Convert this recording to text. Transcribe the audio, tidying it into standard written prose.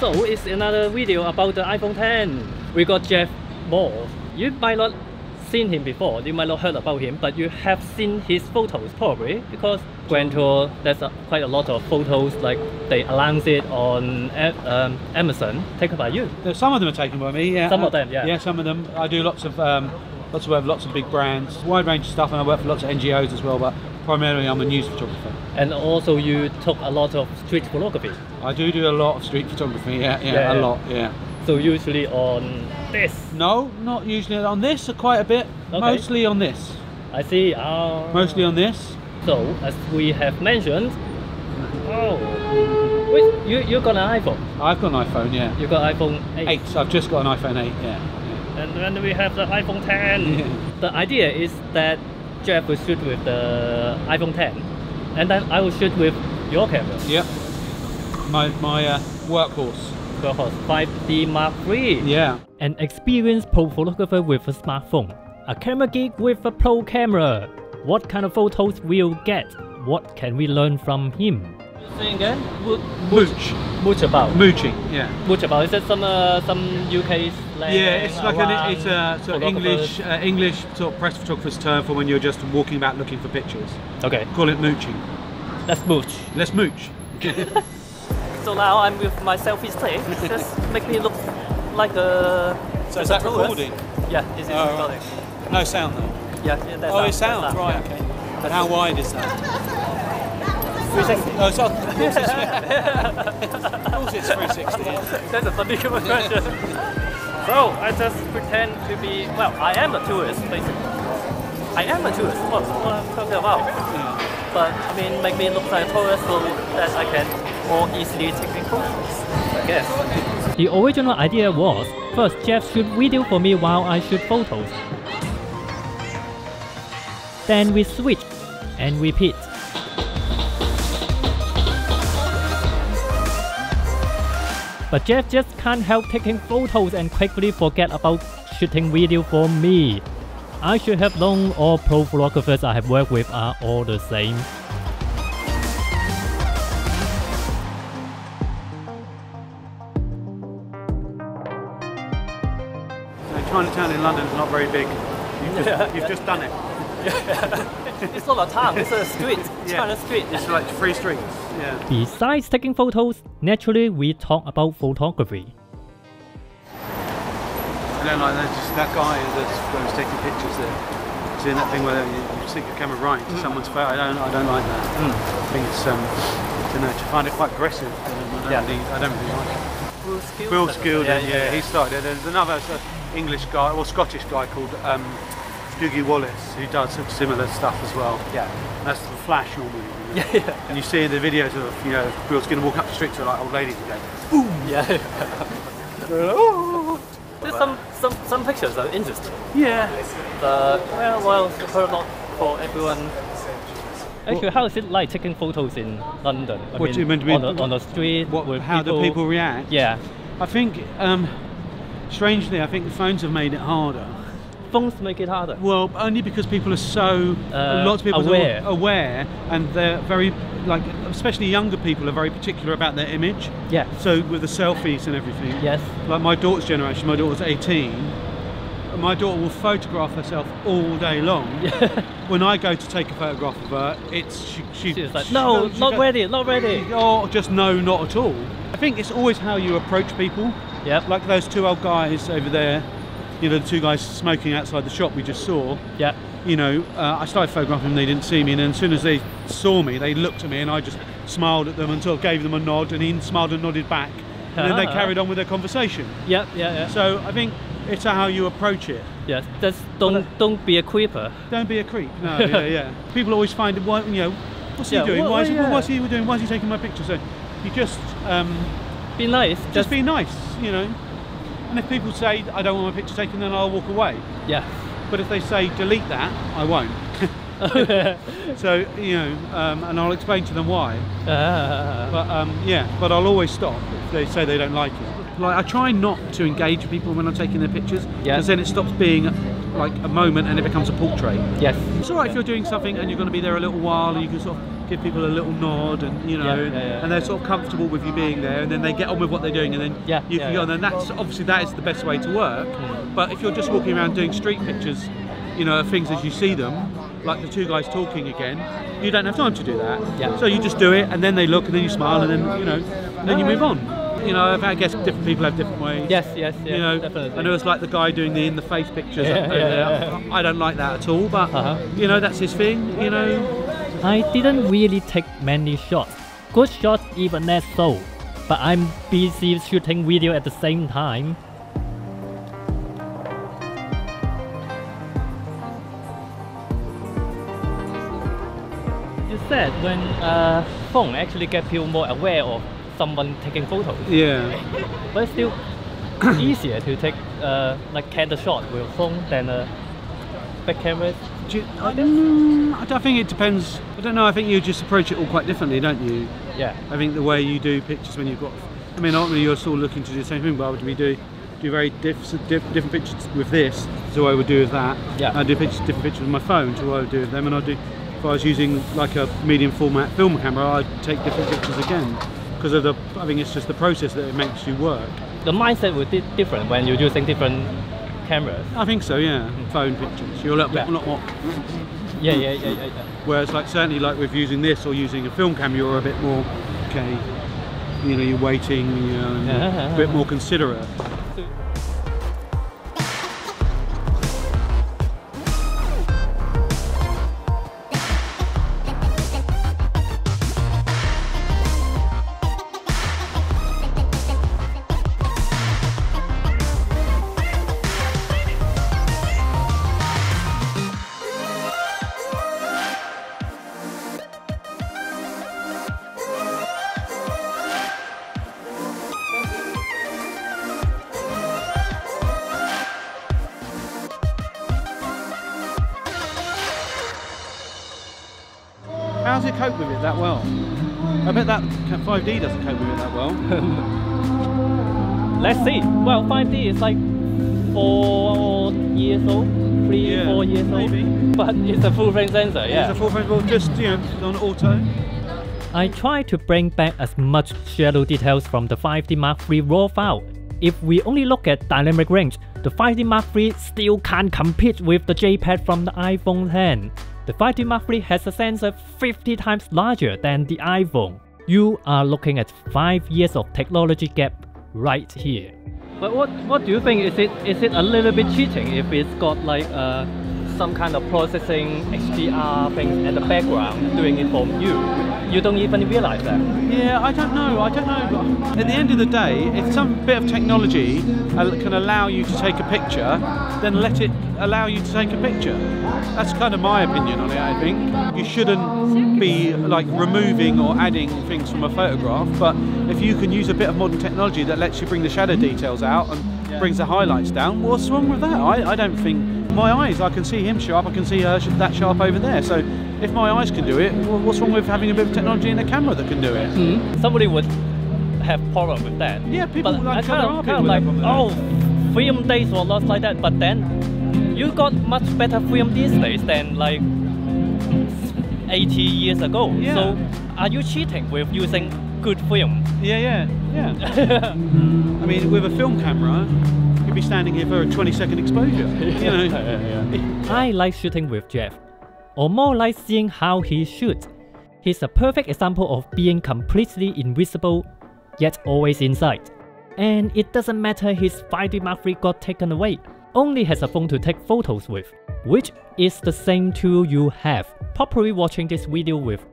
So it's another video about the iPhone 10. We got Jeff Moore. You might not seen him before, you might not heard about him, but you have seen his photos probably because Grand Tour, there's quite a lot of photos like they announce it on Amazon, taken by you. Some of them are taken by me, yeah. Some of them, yeah. Yeah, some of them. I do lots of work, lots of big brands, wide range of stuff, and I work for lots of NGOs as well, but primarily I'm a news photographer. And also you took a lot of street photography. I do a lot of street photography, yeah. A lot, yeah. So usually on this? No, not usually on this, quite a bit. Okay. Mostly on this. I see. Mostly on this. So, as we have mentioned, you got an iPhone? I've got an iPhone, yeah. You got iPhone 8? 8, I've just got an iPhone 8, yeah. And then we have the iPhone 10. Yeah. The idea is that Jeff will shoot with the iPhone 10, and then I will shoot with your camera. Yep. My workhorse. 5D Mark III. Yeah. An experienced pro photographer with a smartphone. A camera geek with a pro camera. What kind of photos we'll get? What can we learn from him? Say again? Mooch about. Mooching, yeah. Mooch about. Is that some UK slang? Yeah, it's like it's a sort of English sort of press photographer's term for when you're just walking about looking for pictures. Okay. Call it mooching. Let's mooch. Let's mooch. So now I'm with my selfie stick. Just make me look like a... So is that recording? Yeah, this is recording. Right. No sound though? Yeah, that's it's sound, right, yeah. Okay. But how wide is that? 360. Oh, it's of course it's 360, yeah. That's a funny question. So, I just pretend to be... Well, I am a tourist, basically. I am a tourist, what I'm talking about. Yeah. But, I mean, make me look like a tourist so that I can more easily taking photos, I guess. The original idea was, first Jeff shoot video for me while I shoot photos. Then we switch and repeat. But Jeff just can't help taking photos and quickly forget about shooting video for me. I should have known all pro photographers I have worked with are all the same. Chinatown in London is not very big. You've just done it. It's not a town, it's a street. China street. It's like free streets. Yeah. Besides taking photos, naturally we talk about photography. I don't like that guy that's taking pictures there. Seeing that thing where you stick your camera right into someone's face. I don't like that. I think it's I find it quite aggressive. I don't really like it. Will Skilden, yeah, he started it. There's another English guy, or Scottish guy called Dougie Wallace, who does some similar stuff as well. Yeah, that's the flash normally. Yeah. And you see in the videos of Will Skilden walk up the street to like old ladies and go, boom. Yeah. There's some pictures that are interesting. Yeah. Well, not for everyone. Actually, how is it like taking photos in London? What do you mean? On the street? How do people react? Yeah. I think, strangely, I think the phones have made it harder. Phones make it harder? Well, only because people are so... lots of people are aware, and they're very, like, especially younger people are very particular about their image. Yeah. So with the selfies and everything. Yes. Like my daughter's generation, my daughter's 18. My daughter will photograph herself all day long. When I go to take a photograph of her, she's like, no, not ready. Or just no, not at all. I think it's always how you approach people. Yep. Like those two old guys over there, the two guys smoking outside the shop we just saw. Yeah. I started photographing them, they didn't see me, and then as soon as they saw me, they looked at me and I just smiled at them and sort of gave them a nod, and he smiled and nodded back. And then they carried on with their conversation. Yeah. So I think it's how you approach it. Yes, don't be a creeper. Don't be a creep. No, yeah. People always find it. What's he doing? What's he doing? Why is he taking my picture? So you just be nice. Just be nice, And if people say I don't want my picture taken, then I'll walk away. Yeah. But if they say delete that, I won't. So and I'll explain to them why. But I'll always stop if they say they don't like it. Like, I try not to engage with people when I'm taking their pictures, because then it stops being like a moment and it becomes a portrait. Yes. It's alright if you're doing something and you're going to be there a little while and you can sort of give people a little nod, and you know, and they're sort of comfortable with you being there, and then they get on with what they're doing, and then you can go on. And that's obviously that is the best way to work. But if you're just walking around doing street pictures, you know, of things as you see them, like the two guys talking again, you don't have time to do that. So you just do it, and then they look, and then you smile, and then you know, then you move on. You know, I guess different people have different ways. Yes, you know, definitely. I know it's like the guy doing the in-the-face pictures. I don't like that at all, but you know, that's his thing. You know, I didn't really take many shots. Good shots, even less so. But I'm busy shooting video at the same time. You said when phone actually get people more aware of someone taking photos. But it's still easier to take like candid shot with a phone than a back camera. I think it depends. I don't know. I think you just approach it all quite differently, don't you? I think the way you do pictures when you've got, I mean, ultimately you're still looking to do the same thing, but I would do very different pictures with this to what I would do with that. I do different pictures with my phone to what I would do with them, and I'd do, if I was using like a medium format film camera, I'd take different pictures again. Because of I think it's just the process that it makes you work. The mindset would be different when you're using different cameras. I think so, phone pictures. You're a little bit more. Whereas, like certainly, like with using this or using a film camera, you're a bit more okay. You know, you're waiting. You know, a bit more considerate. How does it cope with it that well? I bet that 5D doesn't cope with it that well. Let's see. Well, 5D is like 4 years old, 4 years maybe. old. But it's a full frame sensor, It's a full frame, well, just on auto. I try to bring back as much shadow details from the 5D Mark III RAW file. If we only look at dynamic range, the 5D Mark III still can't compete with the JPEG from the iPhone 10. The 5D Mark III has a sensor 50 times larger than the iPhone. You are looking at 5 years of technology gap right here. But what do you think? Is it a little bit cheating if it's got like some kind of processing HDR things at the background doing it for you? You don't even realize that. Yeah, I don't know. At the end of the day, if some bit of technology can allow you to take a picture, then let it allow you to take a picture. That's kind of my opinion on it, I think. You shouldn't be like removing or adding things from a photograph, but if you can use a bit of modern technology that lets you bring the shadow details out and brings the highlights down, what's wrong with that? I don't think. My eyes, I can see him sharp, I can see her that sharp over there. So if my eyes can do it, what's wrong with having a bit of technology in a camera that can do it? Somebody would have problem with that. Yeah, people but like kind of like, oh, film days were lost like that. But then you got much better film these days than like 80 years ago. So are you cheating with using good film? Yeah. I mean, with a film camera, you'd be standing here for a 20-second exposure. You know. I like shooting with Jeff, or more like seeing how he shoots. He's a perfect example of being completely invisible, yet always in sight. And it doesn't matter his 5D Mark III got taken away, only has a phone to take photos with, which is the same tool you have, probably watching this video with